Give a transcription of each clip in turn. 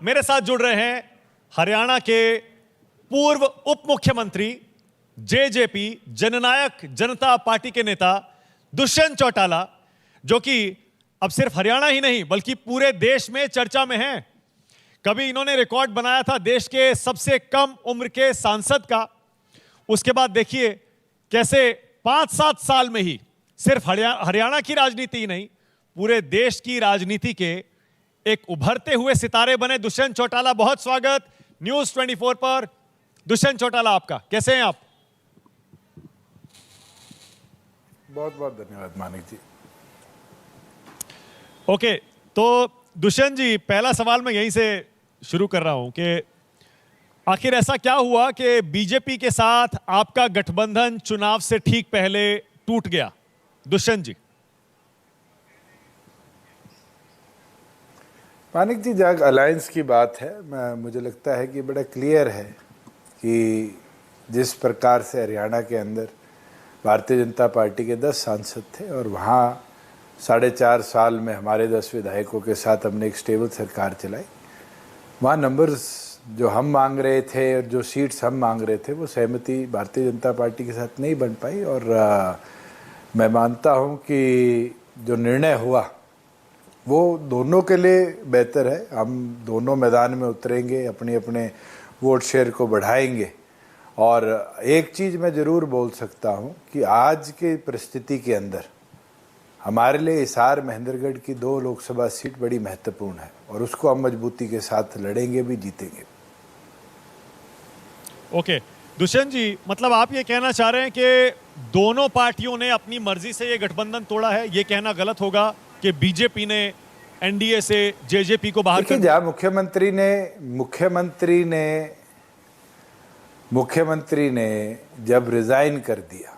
मेरे साथ जुड़ रहे हैं हरियाणा के पूर्व उप मुख्यमंत्री, जेजेपी जननायक जनता पार्टी के नेता दुष्यंत चौटाला, जो कि अब सिर्फ हरियाणा ही नहीं बल्कि पूरे देश में चर्चा में हैं। कभी इन्होंने रिकॉर्ड बनाया था देश के सबसे कम उम्र के सांसद का। उसके बाद देखिए कैसे 5-7 साल में ही सिर्फ हरियाणा की राजनीति ही नहीं, पूरे देश की राजनीति के एक उभरते हुए सितारे बने दुष्यंत चौटाला। बहुत स्वागत न्यूज़ 24 पर दुष्यंत चौटाला आपका। कैसे हैं आप? बहुत बहुत धन्यवाद मानिक जी। ओके, तो दुष्यंत जी, पहला सवाल मैं यहीं से शुरू कर रहा हूं कि आखिर ऐसा क्या हुआ कि बीजेपी के साथ आपका गठबंधन चुनाव से ठीक पहले टूट गया? दुष्यंत जी। मानिक जी, जब अलायंस की बात है, मुझे लगता है कि बड़ा क्लियर है कि जिस प्रकार से हरियाणा के अंदर भारतीय जनता पार्टी के 10 सांसद थे और वहाँ 4.5 साल में हमारे 10 विधायकों के साथ हमने एक स्टेबल सरकार चलाई, वहाँ नंबर्स जो हम मांग रहे थे और जो सीट्स हम मांग रहे थे वो सहमति भारतीय जनता पार्टी के साथ नहीं बन पाई। और मैं मानता हूँ कि जो निर्णय हुआ वो दोनों के लिए बेहतर है। हम दोनों मैदान में उतरेंगे, अपने अपने वोट शेयर को बढ़ाएंगे। और एक चीज़ मैं ज़रूर बोल सकता हूँ कि आज की परिस्थिति के अंदर हमारे लिए हिसार महेंद्रगढ़ की 2 लोकसभा सीट बड़ी महत्वपूर्ण है और उसको हम मजबूती के साथ लड़ेंगे भी, जीतेंगे। ओके दुष्यंत जी, मतलब आप ये कहना चाह रहे हैं कि दोनों पार्टियों ने अपनी मर्जी से ये गठबंधन तोड़ा है? ये कहना गलत होगा कि बीजेपी ने एनडीए से जेजेपी को बाहर कर दिया? जहाँ मुख्यमंत्री ने जब रिजाइन कर दिया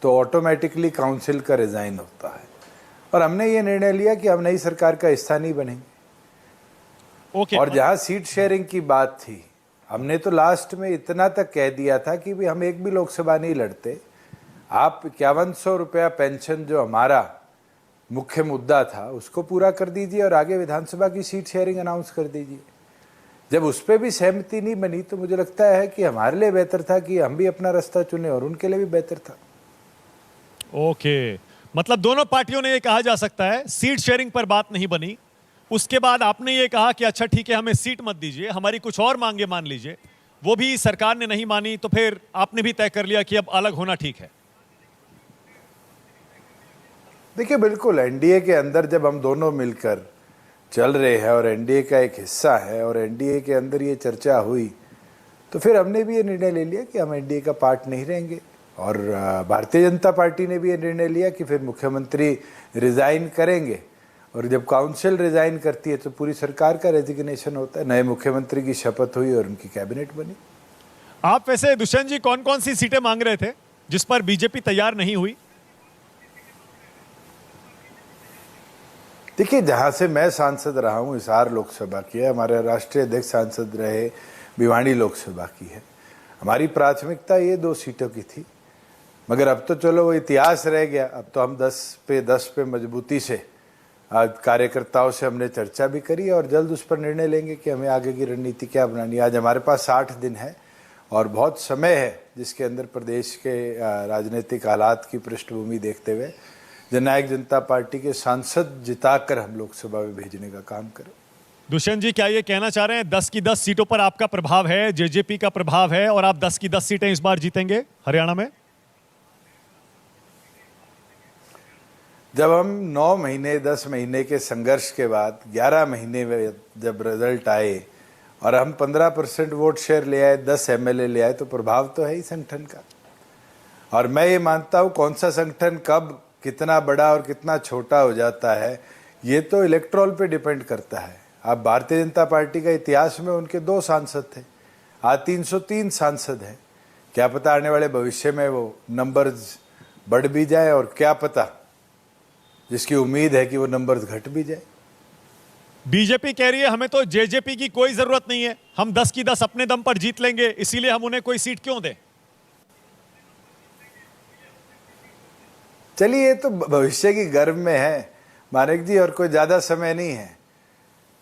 तो ऑटोमेटिकली काउंसिल का रिजाइन होता है और हमने ये निर्णय लिया कि हम नई सरकार का हिस्सा नहीं बनेंगे। ओके, और जहाँ सीट शेयरिंग की बात थी, हमने तो लास्ट में इतना तक कह दिया था कि भी हम एक भी लोकसभा नहीं लड़ते, आप 5100 रुपया पेंशन जो हमारा मुख्य मुद्दा था उसको पूरा कर दीजिए और आगे विधानसभा की सीट शेयरिंग अनाउंस कर दीजिए। जब उस पर भी सहमति नहीं बनी तो मुझे लगता है कि हमारे लिए बेहतर था कि हम भी अपना रास्ता चुने और उनके लिए भी बेहतर था। ओके, मतलब दोनों पार्टियों ने ये कहा जा सकता है सीट शेयरिंग पर बात नहीं बनी, उसके बाद आपने ये कहा कि अच्छा ठीक है, हमें सीट मत दीजिए, हमारी कुछ और मांगे मान लीजिए, वो भी सरकार ने नहीं मानी, तो फिर आपने भी तय कर लिया कि अब अलग होना ठीक है। देखिए, बिल्कुल एनडीए के अंदर जब हम दोनों मिलकर चल रहे हैं और एनडीए का एक हिस्सा है और एनडीए के अंदर ये चर्चा हुई तो फिर हमने भी ये निर्णय ले लिया कि हम एनडीए का पार्ट नहीं रहेंगे। और भारतीय जनता पार्टी ने भी ये निर्णय लिया कि फिर मुख्यमंत्री रिजाइन करेंगे और जब काउंसिल रिजाइन करती है तो पूरी सरकार का रेजिग्नेशन होता है, नए मुख्यमंत्री की शपथ हुई और उनकी कैबिनेट बनी। आप वैसे दुष्यंत जी कौन कौन सी सीटें मांग रहे थे जिस पर बीजेपी तैयार नहीं हुई? देखिए, जहाँ से मैं सांसद रहा हूँ हिसार लोकसभा की है, हमारे राष्ट्रीय अध्यक्ष सांसद रहे भिवानी लोकसभा की है, हमारी प्राथमिकता ये 2 सीटों की थी। मगर अब तो चलो वो इतिहास रह गया, अब तो हम 10 पे मजबूती से आज कार्यकर्ताओं से हमने चर्चा भी करी और जल्द उस पर निर्णय लेंगे कि हमें आगे की रणनीति क्या बनानी है। आज हमारे पास 60 दिन है और बहुत समय है जिसके अंदर प्रदेश के राजनीतिक हालात की पृष्ठभूमि देखते हुए जननायक जनता पार्टी के सांसद जिताकर हम लोकसभा में भेजने का काम करें। दुष्यंत जी, क्या ये कहना चाह रहे हैं 10 की 10 सीटों पर आपका प्रभाव है, जेजेपी का प्रभाव है और आप 10 की 10 सीटें इस बार जीतेंगे हरियाणा में? जब हम 9 महीने 10 महीने के संघर्ष के बाद 11 महीने में जब रिजल्ट आए और हम 15% वोट शेयर ले आए, 10 एमएलए ले आए, तो प्रभाव तो है ही संगठन का। और मैं ये मानता हूँ कौन सा संगठन कब कितना बड़ा और कितना छोटा हो जाता है ये तो इलेक्ट्रोल पे डिपेंड करता है। अब भारतीय जनता पार्टी का इतिहास में उनके 2 सांसद थे, आज 303 सांसद हैं। क्या पता आने वाले भविष्य में वो नंबर्स बढ़ भी जाए और क्या पता जिसकी उम्मीद है कि वो नंबर्स घट भी जाए। बीजेपी कह रही है हमें तो जेजेपी की कोई जरूरत नहीं है, हम 10 की 10 अपने दम पर जीत लेंगे, इसीलिए हम उन्हें कोई सीट क्यों दें? चलिए, ये तो भविष्य की गर्भ में है मानिक जी और कोई ज़्यादा समय नहीं है।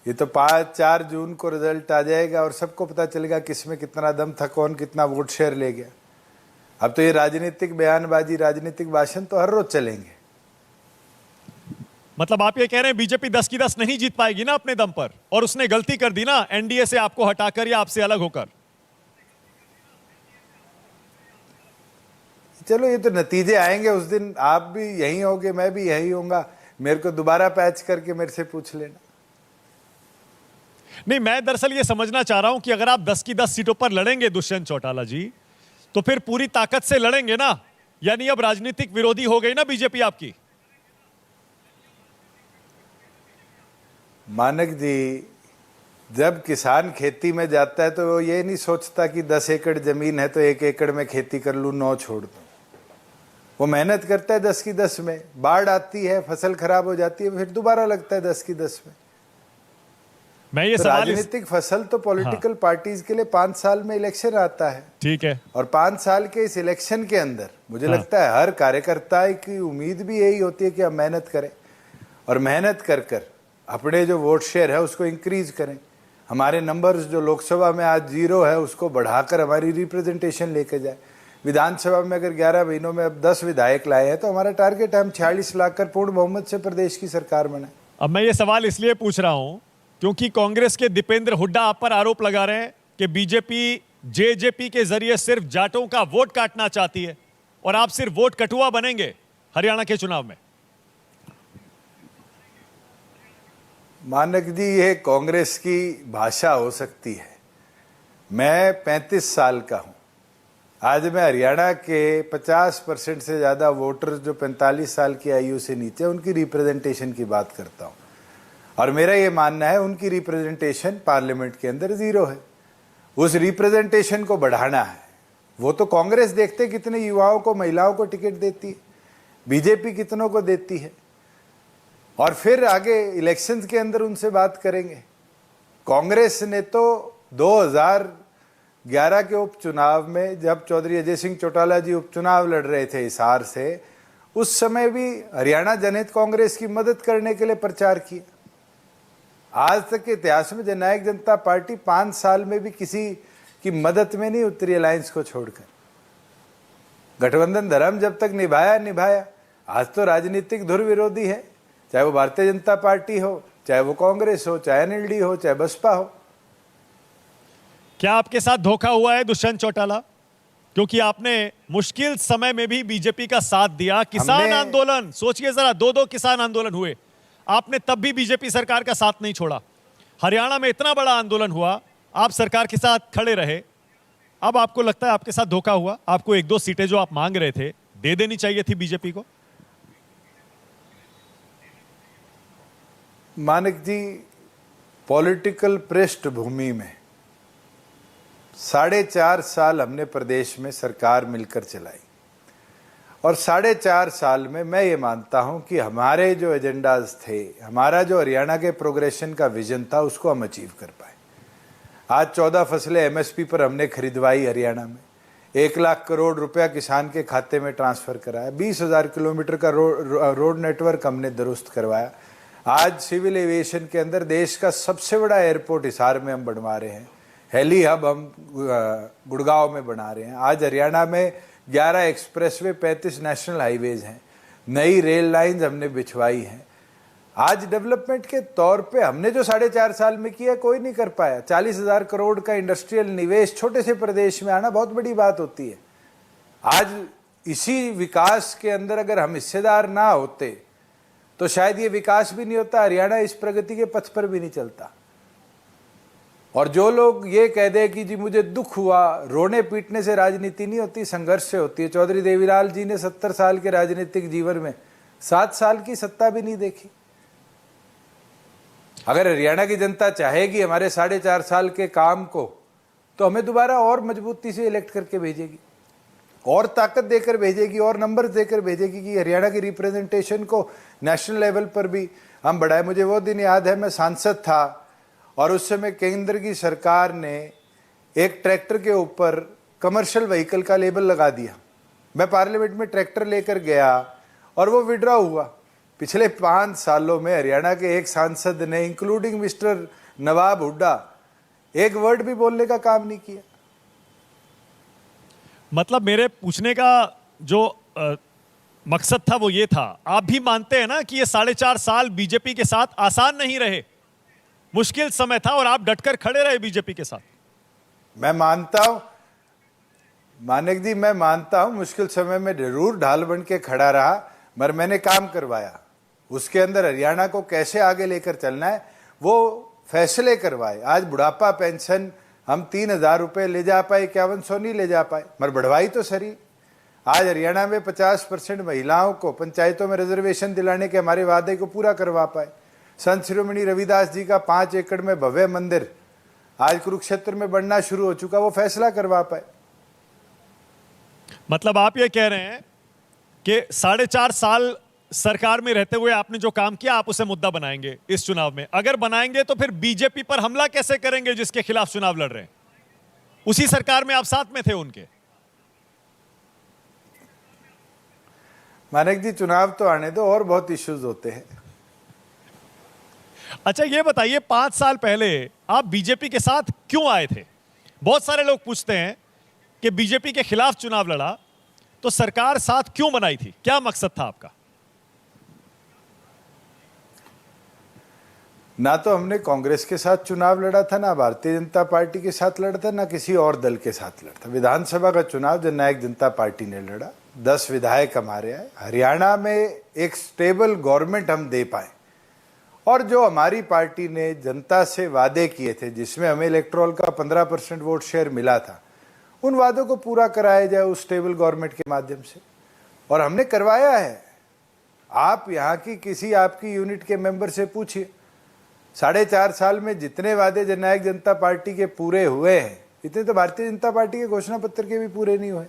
ये तो 4 जून को रिजल्ट आ जाएगा और सबको पता चलेगा किसमें कितना दम था, कौन कितना वोट शेयर ले गया। अब तो ये राजनीतिक बयानबाजी, राजनीतिक भाषण तो हर रोज चलेंगे। मतलब आप ये कह रहे हैं बीजेपी 10 की 10 नहीं जीत पाएगी ना अपने दम पर, और उसने गलती कर दी ना एनडीए से आपको हटाकर या आपसे अलग होकर। चलो ये तो नतीजे आएंगे उस दिन, आप भी यही होगे, मैं भी यही होऊंगा। मेरे को दोबारा पैच करके मेरे से पूछ लेना। नहीं, मैं दरअसल ये समझना चाह रहा हूं कि अगर आप 10 की 10 सीटों पर लड़ेंगे दुष्यंत चौटाला जी, तो फिर पूरी ताकत से लड़ेंगे ना, यानी अब राजनीतिक विरोधी हो गई ना बीजेपी आपकी। मानक जी, जब किसान खेती में जाता है तो वो ये नहीं सोचता कि 10 एकड़ जमीन है तो 1 एकड़ में खेती कर लूं, 9 छोड़ दूं। वो मेहनत करता है 10 की 10 में, बाढ़ आती है, फसल खराब हो जाती है, फिर दोबारा लगता है 10 की 10 में। मैं ये तो राजनीतिक फसल तो पॉलिटिकल पार्टीज के लिए 5 साल में इलेक्शन आता है। ठीक है। और 5 साल के इस इलेक्शन के अंदर मुझे लगता है हर कार्यकर्ता की उम्मीद भी यही होती है कि हम मेहनत करें और मेहनत कर कर अपने जो वोट शेयर है उसको इंक्रीज करें। हमारे नंबर्स जो लोकसभा में आज 0 है उसको बढ़ाकर हमारी रिप्रेजेंटेशन लेके जाए। विधानसभा में अगर 11 महीनों में अब 10 विधायक लाए हैं तो हमारा टारगेट है हम 46 लाख कर पूर्ण बहुमत से प्रदेश की सरकार बनाए। अब मैं ये सवाल इसलिए पूछ रहा हूं क्योंकि कांग्रेस के दीपेंद्र हुड्डा आप पर आरोप लगा रहे हैं कि बीजेपी जेजेपी के जरिए सिर्फ जाटों का वोट काटना चाहती है और आप सिर्फ वोट कटुआ बनेंगे हरियाणा के चुनाव में। मानक जी, ये कांग्रेस की भाषा हो सकती है। मैं 35 साल का हूं। आज मैं हरियाणा के 50% से ज्यादा वोटर जो 45 साल की आयु से नीचे उनकी रिप्रेजेंटेशन की बात करता हूं और मेरा ये मानना है उनकी रिप्रेजेंटेशन पार्लियामेंट के अंदर 0 है। उस रिप्रेजेंटेशन को बढ़ाना है। वो तो कांग्रेस देखते कितने युवाओं को, महिलाओं को टिकट देती है, बीजेपी कितनों को देती है, और फिर आगे इलेक्शंस के अंदर उनसे बात करेंगे। कांग्रेस ने तो 2011 के उपचुनाव में जब चौधरी अजय सिंह चौटाला जी उपचुनाव लड़ रहे थे हिसार से, उस समय भी हरियाणा जनहित कांग्रेस की मदद करने के लिए प्रचार किया। आज तक के इतिहास में जननायक जनता पार्टी 5 साल में भी किसी की मदद में नहीं उतरी अलायंस को छोड़कर। गठबंधन धर्म जब तक निभाया। आज तो राजनीतिक धुर विरोधी है, चाहे वो भारतीय जनता पार्टी हो, चाहे वो कांग्रेस हो, चाहे एनएलडी हो, चाहे बसपा हो। क्या आपके साथ धोखा हुआ है दुष्यंत चौटाला? क्योंकि आपने मुश्किल समय में भी बीजेपी का साथ दिया। किसान आंदोलन, सोचिए जरा, 2 किसान आंदोलन हुए, आपने तब भी बीजेपी सरकार का साथ नहीं छोड़ा। हरियाणा में इतना बड़ा आंदोलन हुआ, आप सरकार के साथ खड़े रहे। अब आपको लगता है आपके साथ धोखा हुआ? आपको 1-2 सीटें जो आप मांग रहे थे दे देनी चाहिए थी बीजेपी को। मानक जी, पॉलिटिकल पृष्ठभूमि में 4.5 साल हमने प्रदेश में सरकार मिलकर चलाई और 4.5 साल में मैं ये मानता हूं कि हमारे जो एजेंडाज थे, हमारा जो हरियाणा के प्रोग्रेशन का विजन था, उसको हम अचीव कर पाए। आज 14 फसलें एमएसपी पर हमने खरीदवाई हरियाणा में, 1 लाख करोड़ रुपया किसान के खाते में ट्रांसफर कराया, 20,000 किलोमीटर का रोड नेटवर्क हमने दुरुस्त करवाया। आज सिविल एविएशन के अंदर देश का सबसे बड़ा एयरपोर्ट हिसार में हम बनवा रहे हैं, हेली हब हम गुड़गांव में बना रहे हैं। आज हरियाणा में 11 एक्सप्रेसवे, 35 नेशनल हाईवेज हैं, नई रेल लाइंस हमने बिछवाई हैं। आज डेवलपमेंट के तौर पे हमने जो 4.5 साल में किया कोई नहीं कर पाया। 40,000 करोड़ का इंडस्ट्रियल निवेश छोटे से प्रदेश में आना बहुत बड़ी बात होती है। आज इसी विकास के अंदर अगर हम हिस्सेदार ना होते तो शायद ये विकास भी नहीं होता, हरियाणा इस प्रगति के पथ पर भी नहीं चलता। और जो लोग ये कह दे कि जी मुझे दुख हुआ, रोने पीटने से राजनीति नहीं होती, संघर्ष से होती है। चौधरी देवीलाल जी ने 70 साल के राजनीतिक जीवन में 7 साल की सत्ता भी नहीं देखी। अगर हरियाणा की जनता चाहेगी हमारे 4.5 साल के काम को, तो हमें दोबारा और मजबूती से इलेक्ट करके भेजेगी, और ताकत देकर भेजेगी, और नंबर देकर भेजेगी कि हरियाणा की रिप्रेजेंटेशन को नेशनल लेवल पर भी हम बढ़ाए। मुझे वो दिन याद है, मैं सांसद था और उस समय केंद्र की सरकार ने एक ट्रैक्टर के ऊपर कमर्शियल व्हीकल का लेबल लगा दिया। मैं पार्लियामेंट में ट्रैक्टर लेकर गया और वो विड्रॉ हुआ। पिछले 5 सालों में हरियाणा के एक सांसद ने, इंक्लूडिंग मिस्टर नवाब हुड्डा, एक वर्ड भी बोलने का काम नहीं किया। मतलब मेरे पूछने का जो मकसद था वो ये था, आप भी मानते हैं ना कि ये 4.5 साल बीजेपी के साथ आसान नहीं रहे, मुश्किल समय था और आप डटकर खड़े रहे बीजेपी के साथ। मैं मानता हूं मानिक जी, मैं मानता हूं मुश्किल समय में जरूर ढाल बन के खड़ा रहा, मगर मैंने काम करवाया। उसके अंदर हरियाणा को कैसे आगे लेकर चलना है वो फैसले करवाए। आज बुढ़ापा पेंशन हम 3,000 रुपये ले जा पाए, 5100 नहीं ले जा पाए, मगर बढ़वाई तो सही। आज हरियाणा में 50% महिलाओं को पंचायतों में रिजर्वेशन दिलाने के हमारे वादे को पूरा करवा पाए। संत शिरोमणि रविदास जी का 5 एकड़ में भव्य मंदिर आज कुरुक्षेत्र में बनना शुरू हो चुका, वो फैसला करवा पाए। मतलब आप ये कह रहे हैं कि 4.5 साल सरकार में रहते हुए आपने जो काम किया आप उसे मुद्दा बनाएंगे इस चुनाव में। अगर बनाएंगे तो फिर बीजेपी पर हमला कैसे करेंगे जिसके खिलाफ चुनाव लड़ रहे हैं? उसी सरकार में आप साथ में थे उनके। मानिक जी, चुनाव तो आने दो, और बहुत इश्यूज होते हैं। अच्छा ये बताइए, 5 साल पहले आप बीजेपी के साथ क्यों आए थे? बहुत सारे लोग पूछते हैं कि बीजेपी के खिलाफ चुनाव लड़ा तो सरकार साथ क्यों बनाई थी, क्या मकसद था आपका? ना तो हमने कांग्रेस के साथ चुनाव लड़ा था, ना भारतीय जनता पार्टी के साथ लड़ा था, ना किसी और दल के साथ लड़ा था। विधानसभा का चुनाव जननायक जनता पार्टी ने लड़ा, 10 विधायक हमारे आए। हरियाणा में एक स्टेबल गवर्नमेंट हम दे पाए, और जो हमारी पार्टी ने जनता से वादे किए थे, जिसमें हमें इलेक्ट्रोल का 15% वोट शेयर मिला था, उन वादों को पूरा कराया जाए उस स्टेबल गवर्नमेंट के माध्यम से, और हमने करवाया है। आप यहाँ की किसी आपकी यूनिट के मेंबर से पूछिए, 4.5 साल में जितने वादे जननायक जनता पार्टी के पूरे हुए हैं, इतने तो भारतीय जनता पार्टी के घोषणा पत्र के भी पूरे नहीं हुए।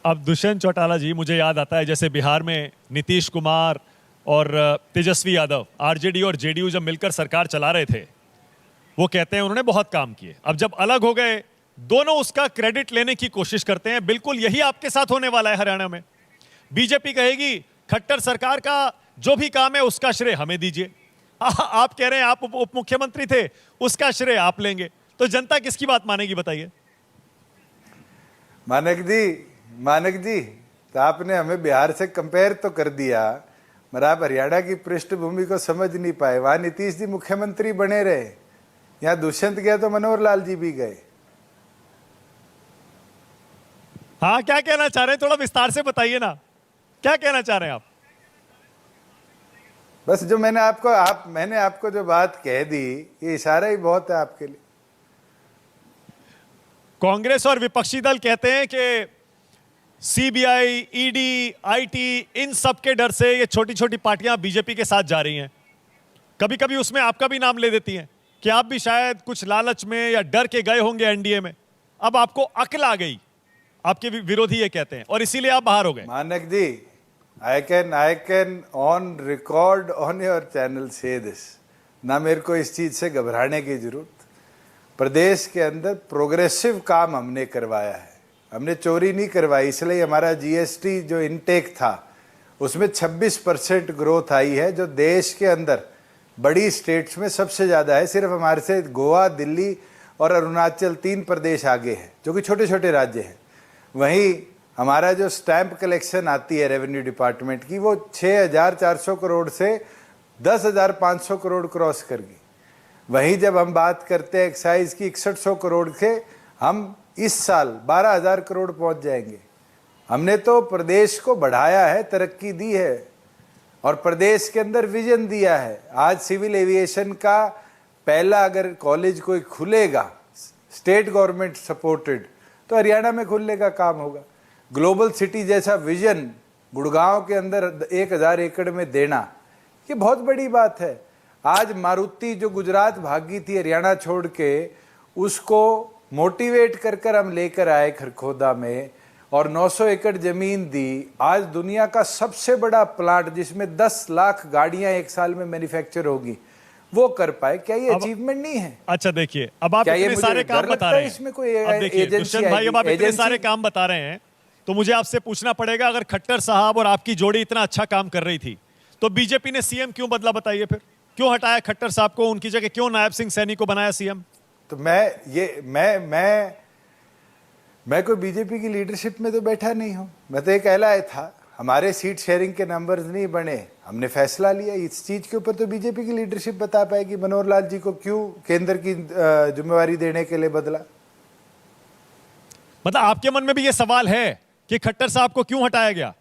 अब दुष्यंत चौटाला जी, मुझे याद आता है जैसे बिहार में नीतीश कुमार और तेजस्वी यादव, आरजेडी और जेडीयू जब मिलकर सरकार चला रहे थे, वो कहते हैं उन्होंने बहुत काम किए। अब जब अलग हो गए, दोनों उसका क्रेडिट लेने की कोशिश करते हैं। बिल्कुल यही आपके साथ होने वाला है हरियाणा में। बीजेपी कहेगी खट्टर सरकार का जो भी काम है उसका श्रेय हमें दीजिए। आप कह रहे हैं आप उप मुख्यमंत्री थे, उसका श्रेय आप लेंगे, तो जनता किसकी बात मानेगी बताइए? मानक जी, तो आपने हमें बिहार से कंपेयर तो कर दिया, मगर आप हरियाणा की पृष्ठभूमि को समझ नहीं पाए। वहां नीतीश जी मुख्यमंत्री बने रहे, यहाँ दुष्यंत गया तो मनोहर लाल जी भी गए। हाँ, क्या कहना चाह रहे हैं, थोड़ा विस्तार से बताइए ना, क्या कहना चाह रहे हैं आप? बस जो मैंने आपको जो बात कह दी, ये इशारा ही बहुत है आपके लिए। कांग्रेस और विपक्षी दल कहते हैं कि सीबीआई, ईडी, आईटी, इन सब के डर से ये छोटी छोटी पार्टियां बीजेपी के साथ जा रही हैं। कभी कभी उसमें आपका भी नाम ले देती हैं कि आप भी शायद कुछ लालच में या डर के गए होंगे एनडीए में। अब आपको अक्ल आ गई, आपके विरोधी ये कहते हैं, और इसीलिए आप बाहर हो गए। मानक जी, I can on record on your channel say this, ना मेरे को इस चीज से घबराने की जरूरत। प्रदेश के अंदर प्रोग्रेसिव काम हमने करवाया है, हमने चोरी नहीं करवाई। इसलिए हमारा जीएसटी जो इनटेक था उसमें 26% ग्रोथ आई है, जो देश के अंदर बड़ी स्टेट्स में सबसे ज़्यादा है। सिर्फ हमारे से गोवा, दिल्ली और अरुणाचल 3 प्रदेश आगे हैं, जो कि छोटे छोटे राज्य हैं। वहीं हमारा जो स्टैंप कलेक्शन आती है रेवेन्यू डिपार्टमेंट की, वो 6,400 करोड़ से 10,500 करोड़ क्रॉस कर गई। वहीं जब हम बात करते हैं एक्साइज की 6100 करोड़ के, हम इस साल 12,000 करोड़ पहुंच जाएंगे। हमने तो प्रदेश को बढ़ाया है, तरक्की दी है, और प्रदेश के अंदर विजन दिया है। आज सिविल एविएशन का पहला अगर कॉलेज कोई खुलेगा स्टेट गवर्नमेंट सपोर्टेड, तो हरियाणा में खुलने का काम होगा। ग्लोबल सिटी जैसा विजन गुड़गांव के अंदर 1,000 एकड़ में देना, ये बहुत बड़ी बात है। आज मारुति जो गुजरात भागी थी हरियाणा छोड़ के, उसको मोटिवेट कर कर हम लेकर आए खरखोदा में, और 900 एकड़ जमीन दी। आज दुनिया का सबसे बड़ा प्लांट जिसमें 10 लाख गाड़ियां एक साल में मैन्युफैक्चर होगी, वो कर पाए। क्या ये अचीवमेंट नहीं है? अच्छा देखिए, अब आप इतने सारे काम बता रहे हैं, इसमें कोई दुष्यंत भाई, अब आप इतने सारे काम बता रहे हैं, तो मुझे आपसे पूछना पड़ेगा, अगर खट्टर साहब और आपकी जोड़ी इतना अच्छा काम कर रही थी, तो बीजेपी ने सीएम क्यों बदला बताइए फिर? क्यों हटाया खट्टर साहब को, उनकी जगह क्यों नायब सिंह सैनी को बनाया सीएम? तो मैं कोई बीजेपी की लीडरशिप में तो बैठा नहीं हूं। मैं तो एक कहलाया था, हमारे सीट शेयरिंग के नंबर्स नहीं बने, हमने फैसला लिया। इस चीज के ऊपर तो बीजेपी की लीडरशिप बता पाएगी मनोहर लाल जी को क्यों केंद्र की जिम्मेवारी देने के लिए बदला। मतलब आपके मन में भी ये सवाल है कि खट्टर साहब को क्यों हटाया गया?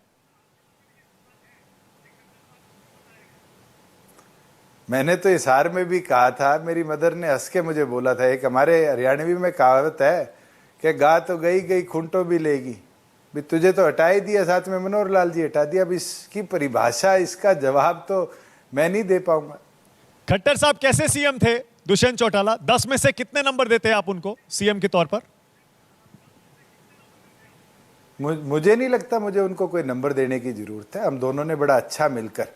मैंने तो हिसार में भी कहा था, मेरी मदर ने हंस के मुझे बोला था, एक हमारे हरियाणवी में कहावत है कि गा तो गई गई खूंटो भी लेगी, भी तुझे तो हटा ही दिया, साथ में मनोहर लाल जी हटा दिया। अब इसकी परिभाषा, इसका जवाब तो मैं नहीं दे पाऊंगा। खट्टर साहब कैसे सीएम थे? दुष्यंत चौटाला 10 में से कितने नंबर देते हैं आप उनको सीएम के तौर पर? मुझे नहीं लगता मुझे उनको कोई नंबर देने की जरूरत है। हम दोनों ने बड़ा अच्छा मिलकर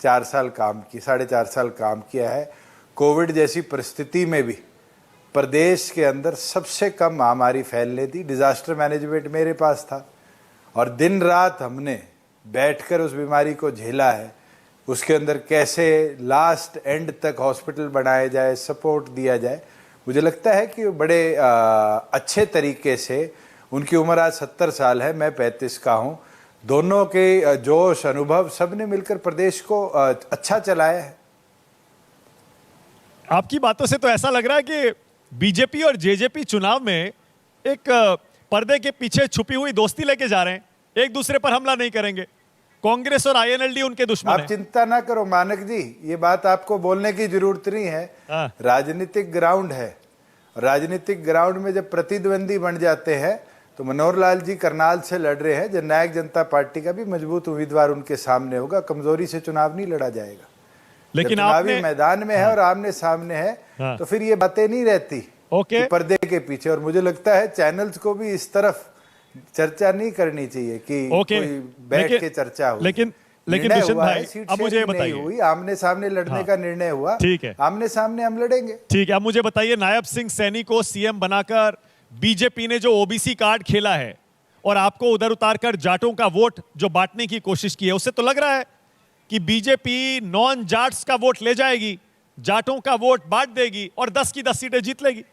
4 साल काम की, 4.5 साल काम किया है। कोविड जैसी परिस्थिति में भी प्रदेश के अंदर सबसे कम महामारी फैलने दी, डिजास्टर मैनेजमेंट मेरे पास था और दिन रात हमने बैठकर उस बीमारी को झेला है। उसके अंदर कैसे लास्ट एंड तक हॉस्पिटल बनाए जाए, सपोर्ट दिया जाए। मुझे लगता है कि बड़े अच्छे तरीके से, उनकी उम्र आज 70 साल है, मैं 35 का हूँ, दोनों के जोश अनुभव सबने मिलकर प्रदेश को अच्छा चलाया है। आपकी बातों से तो ऐसा लग रहा है कि बीजेपी और जेजेपी चुनाव में एक पर्दे के पीछे छुपी हुई दोस्ती लेके जा रहे हैं, एक दूसरे पर हमला नहीं करेंगे। कांग्रेस और आईएनएलडी उनके दुश्मन आप हैं। चिंता ना करो मानक जी, ये बात आपको बोलने की जरूरत नहीं है। राजनीतिक ग्राउंड है, राजनीतिक ग्राउंड में जब प्रतिद्वंदी बन जाते हैं तो मनोहर लाल जी करनाल से लड़ रहे हैं, जननायक जनता पार्टी का भी मजबूत उम्मीदवार उनके सामने होगा, कमजोरी से चुनाव नहीं लड़ा जाएगा। लेकिन आपने मैदान में है और आमने सामने है तो फिर ये बातें नहीं रहती कि पर्दे के पीछे। और मुझे लगता है चैनल्स को भी इस तरफ चर्चा नहीं करनी चाहिए कि कोई बैठ के चर्चा हो। लेकिन दुष्यंत भाई, अब मुझे बताइए, आमने सामने लड़ने का निर्णय हुआ, ठीक है, आमने सामने हम लड़ेंगे। ठीक है। अब मुझे बताइए, नायब सिंह सैनी को सीएम बनाकर बीजेपी ने जो ओबीसी कार्ड खेला है और आपको उधर उतारकर जाटों का वोट जो बांटने की कोशिश की है, उससे तो लग रहा है कि बीजेपी नॉन जाट्स का वोट ले जाएगी, जाटों का वोट बांट देगी और 10 की 10 सीटें जीत लेगी।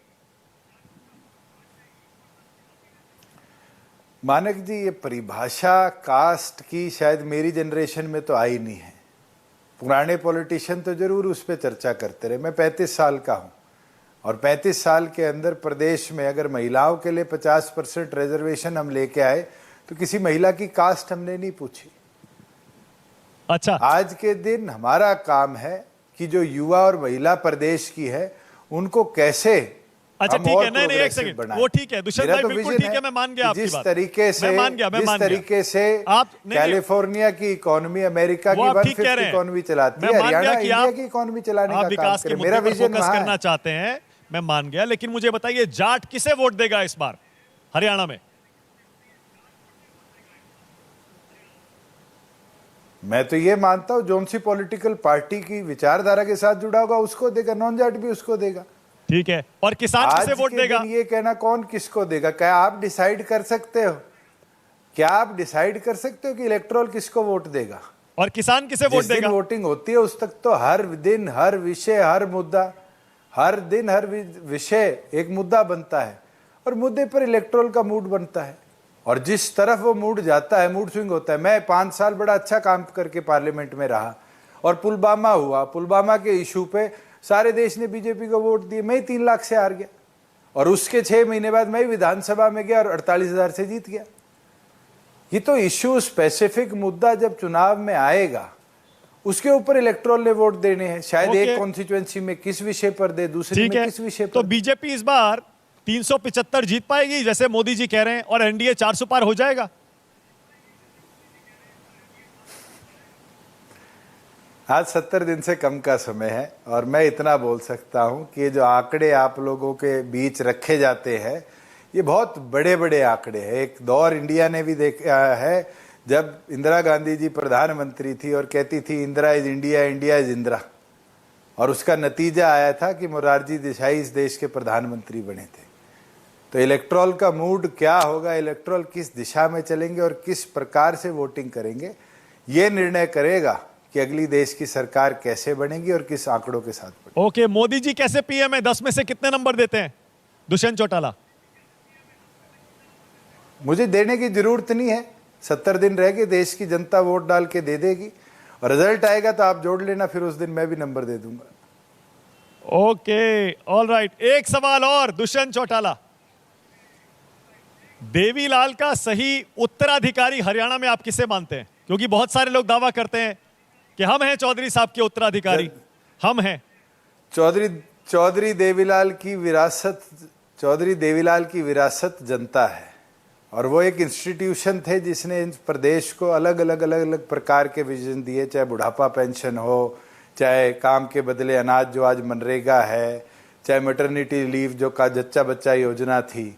मानक जी, ये परिभाषा कास्ट की शायद मेरी जनरेशन में तो आई नहीं है। पुराने पॉलिटिशियन तो जरूर उस पर चर्चा करते रहे। मैं 35 साल का हूं और 35 साल के अंदर प्रदेश में अगर महिलाओं के लिए 50% रिजर्वेशन हम लेके आए तो किसी महिला की कास्ट हमने नहीं पूछी। अच्छा, आज के दिन हमारा काम है कि जो युवा और महिला प्रदेश की है उनको कैसे, अच्छा ठीक है, नहीं एक सेकंड, वो ठीक है दुष्यंत भाई, बिल्कुल ठीक है, मैं मान गया आपकी बात। जिस तरीके से आप कैलिफोर्निया की इकोनॉमी अमेरिका की 1/5 इकोनॉमी चलाती है, हरियाणा इंडिया की इकोनॉमी चलाने का काम करे। मेरा विजन करना चाहते हैं, मैं मान गया। लेकिन मुझे बताइए, जाट किसे वोट देगा इस बार हरियाणा में? मैं तो ये मानता हूं जोन सी पॉलिटिकल पार्टी की विचारधारा के साथ जुड़ा होगा उसको देगा, नॉन जाट भी उसको देगा। ठीक है, और किसान किसे वोट देगा? ये कहना कौन किसको देगा, क्या आप डिसाइड कर सकते हो? क्या आप डिसाइड कर सकते हो कि इलेक्टोरल किसको वोट देगा? और किसान किसे वोट देगा? वोटिंग होती है उस तक तो हर दिन हर विषय, हर मुद्दा, हर दिन हर विषय एक मुद्दा बनता है और मुद्दे पर इलेक्टोरल का मूड बनता है और जिस तरफ वो मूड जाता है, मूड स्विंग होता है। मैं 5 साल बड़ा अच्छा काम करके पार्लियामेंट में रहा और पुलवामा हुआ, पुलवामा के इशू पे सारे देश ने बीजेपी को वोट दिए, मैं ही 3 लाख से हार गया और उसके 6 महीने बाद मैं विधानसभा में गया और 48,000 से जीत गया। ये तो इशू स्पेसिफिक मुद्दा जब चुनाव में आएगा उसके ऊपर इलेक्टोरल ने वोट देने हैं। शायद एक कॉन्स्टिट्यूएंसी में किस विषय पर दे, दूसरे में किस विषय पर। तो बीजेपी इस बार 375 जीत पाएगी जैसे मोदी जी कह रहे हैं और एनडीए 400 पार हो जाएगा? आज 70 दिन से कम का समय है और मैं इतना बोल सकता हूं कि जो आंकड़े आप लोगों के बीच रखे जाते हैं ये बहुत बड़े बड़े आंकड़े हैं। एक दौर इंडिया ने भी देखा है जब इंदिरा गांधी जी प्रधानमंत्री थी और कहती थी Indira is India, India is Indira, और उसका नतीजा आया था कि मोरारजी देसाई इस देश के प्रधानमंत्री बने थे। तो इलेक्टोरल का मूड क्या होगा, इलेक्टोरल किस दिशा में चलेंगे और किस प्रकार से वोटिंग करेंगे, ये निर्णय करेगा कि अगली देश की सरकार कैसे बनेगी और किस आंकड़ों के साथ बनेगी। ओके, मोदी जी कैसे पीएम है, 10 में से कितने नंबर देते हैं दुष्यंत चौटाला? मुझे देने की जरूरत नहीं है, 70 दिन रह गए, देश की जनता वोट डाल के दे देगी और रिजल्ट आएगा तो आप जोड़ लेना, फिर उस दिन मैं भी नंबर दे दूंगा। Okay, all right. एक सवाल और दुष्यंत चौटाला, देवीलाल का सही उत्तराधिकारी हरियाणा में आप किसे मानते हैं? क्योंकि बहुत सारे लोग दावा करते हैं कि हम हैं चौधरी साहब के उत्तराधिकारी, हम हैं। चौधरी देवीलाल की विरासत जनता है और वो एक इंस्टीट्यूशन थे जिसने इस प्रदेश को अलग अलग प्रकार के विजन दिए, चाहे बुढ़ापा पेंशन हो, चाहे काम के बदले अनाज जो आज मनरेगा है, चाहे मैटरनिटी लीव जो का जच्चा बच्चा योजना थी।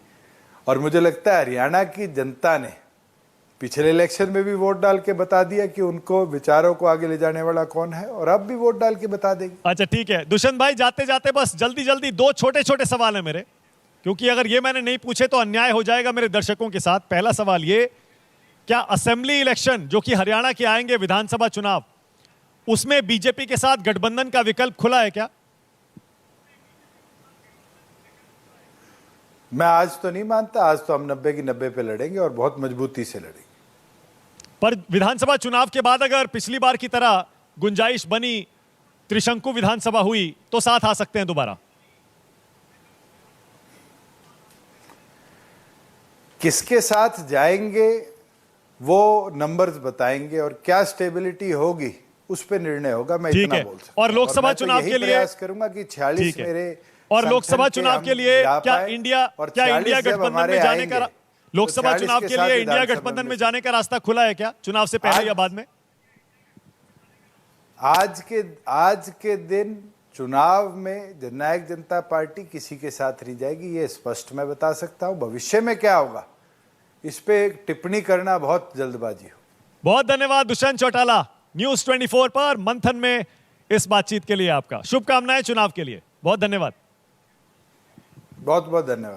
और मुझे लगता है हरियाणा की जनता ने पिछले इलेक्शन में भी वोट डाल के बता दिया कि उनको विचारों को आगे ले जाने वाला कौन है, और अब भी वोट डाल के बता देगी। अच्छा ठीक है दुष्यंत भाई, जाते जाते बस जल्दी जल्दी 2 छोटे छोटे सवाल है मेरे, क्योंकि अगर ये मैंने नहीं पूछे तो अन्याय हो जाएगा मेरे दर्शकों के साथ। पहला सवाल ये, क्या असेंबली इलेक्शन जो कि हरियाणा के आएंगे, विधानसभा चुनाव, उसमें बीजेपी के साथ गठबंधन का विकल्प खुला है क्या? मैं आज तो नहीं मानता, आज तो हम 90 की 90 पे लड़ेंगे और बहुत मजबूती से लड़ेंगे। पर विधानसभा चुनाव के बाद अगर पिछली बार की तरह गुंजाइश बनी, त्रिशंकु विधानसभा हुई, तो साथ आ सकते हैं दोबारा? किसके साथ जाएंगे वो नंबर्स बताएंगे और क्या स्टेबिलिटी होगी उस पे निर्णय होगा। मैं इतना बोल सकता हूं। और लोकसभा चुनाव के लिए प्रयास करूंगा कि 46 मेरे और लोकसभा चुनाव के लिए क्या इंडिया गठबंधन में जाने का, लोकसभा चुनाव के लिए इंडिया गठबंधन में जाने का रास्ता खुला है क्या, चुनाव से पहले या बाद में? आज के दिन चुनाव में जननायक जनता पार्टी किसी के साथ नहीं जाएगी, ये स्पष्ट मैं बता सकता हूं। भविष्य में क्या होगा इस पे टिप्पणी करना बहुत जल्दबाजी हो। बहुत धन्यवाद दुष्यंत चौटाला, न्यूज़ 24 पर मंथन में इस बातचीत के लिए आपका शुभकामनाएं चुनाव के लिए। बहुत धन्यवाद। बहुत बहुत धन्यवाद।